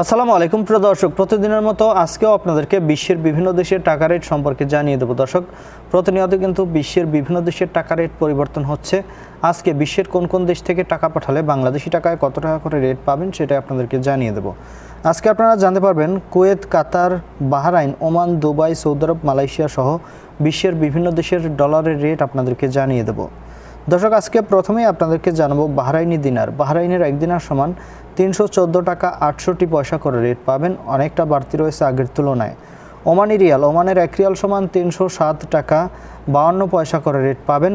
আসসালামু আলাইকুম প্রিয় দর্শক, প্রতিদিনের মতো আজকেও আপনাদেরকে বিশ্বের বিভিন্ন দেশের টাকা রেট সম্পর্কে জানিয়ে দেব। দর্শক, প্রতিনিয়ত কিন্তু বিশ্বের বিভিন্ন দেশের টাকা রেট পরিবর্তন হচ্ছে। আজকে বিশ্বের কোন কোন দেশ থেকে টাকা পাঠালে বাংলাদেশি টাকায় কত টাকা করে রেট পাবেন সেটা আপনাদেরকে জানিয়ে দেব। আজকে আপনারা জানতে পারবেন কুয়েত, কাতার, বাহরাইন, ওমান, দুবাই, সৌদি আরব, মালয়েশিয়া সহ বিশ্বের বিভিন্ন দেশের ডলারের রেট আপনাদেরকে জানিয়ে দেব। দর্শক, আজকে প্রথমেই আপনাদেরকে জানাবো বাহরাইনি দিনার। বাহরাইনের এক দিনার সমান 314 টাকা 68 পয়সা করে রেট পাবেন, অনেকটা বাড়তি রয়েছে আগের তুলনায়। ওমানি রিয়াল, ওমানের এক রিয়াল সমান 307 টাকা 52 পয়সা করে রেট পাবেন।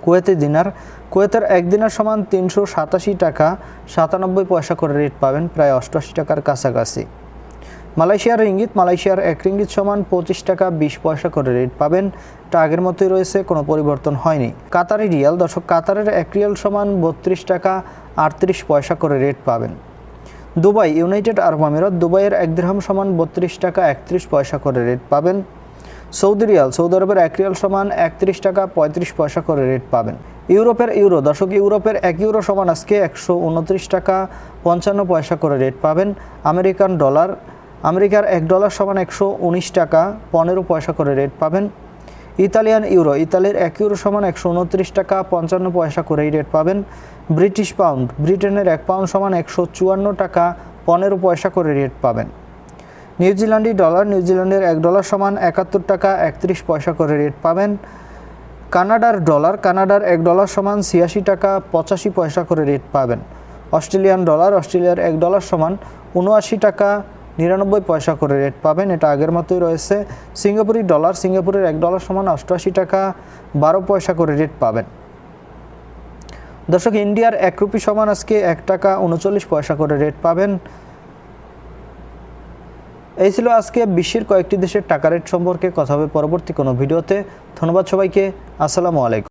কুয়েতি দিনার, কুয়েতের এক দিনার সমান 387 টাকা 97 পয়সা করে রেট পাবেন, প্রায় 88 টাকার কাছাকাছি। মালয়েশিয়ার রিঙ্গিত, মালয়েশিয়ার এক রিঙ্গিত সমান 25 টাকা 20 পয়সা করে রেট পাবেন, এটা আগের মতোই রয়েছে, কোনো পরিবর্তন হয়নি। কাতারি রিয়াল, দর্শক কাতারের এক রিয়াল সমান 32 টাকা 38 পয়সা করে রেট পাবেন। দুবাই, ইউনাইটেড আরব আমিরাত, দুবাইয়ের এক দিরহাম সমান 32 টাকা 31 পয়সা করে রেট পাবেন। সৌদি রিয়াল, সৌদি আরবের এক রিয়াল সমান 31 টাকা 35 পয়সা করে রেট পাবেন। ইউরোপের ইউরো, দর্শক ইউরোপের এক ইউরো সমান আজকে 129 টাকা 55 পয়সা করে রেট পাবেন। আমেরিকান ডলার, আমেরিকার এক ডলার সমান 119 টাকা 15 পয়সা করে রেট পাবেন। ইতালিয়ান ইউরো, ইতালির এক ইউরো সমান 129 টাকা 55 পয়সা করেই রেট পাবেন। ব্রিটিশ পাউন্ড, ব্রিটেনের এক পাউন্ড সমান 154 টাকা 15 পয়সা করে রেট পাবেন। নিউজিল্যান্ডি ডলার, নিউজিল্যান্ডের এক ডলার সমান 71 টাকা 31 পয়সা করে রেট পাবেন। কানাডার ডলার, কানাডার এক ডলার সমান 86 টাকা 85 পয়সা করে রেট পাবেন। অস্ট্রেলিয়ান ডলার, অস্ট্রেলিয়ার এক ডলার সমান 79 টাকা 99 পয়সা করে রেট পাবেন, এটা আগের মতোই রয়েছে। সিঙ্গাপুরি ডলার, সিঙ্গাপুরের এক ডলার সমান 88 টাকা 12 পয়সা করে রেট পাবেন। দর্শক, ইন্ডিয়ার এক রুপি সমান আজকে 1 টাকা 39 পয়সা করে রেট পাবেন। এই ছিল আজকে বিশ্বের কয়েকটি দেশের টাকা রেট সম্পর্কে। কথা হবে পরবর্তী কোনো ভিডিওতে। ধন্যবাদ সবাইকে। আসসালামু আলাইকুম।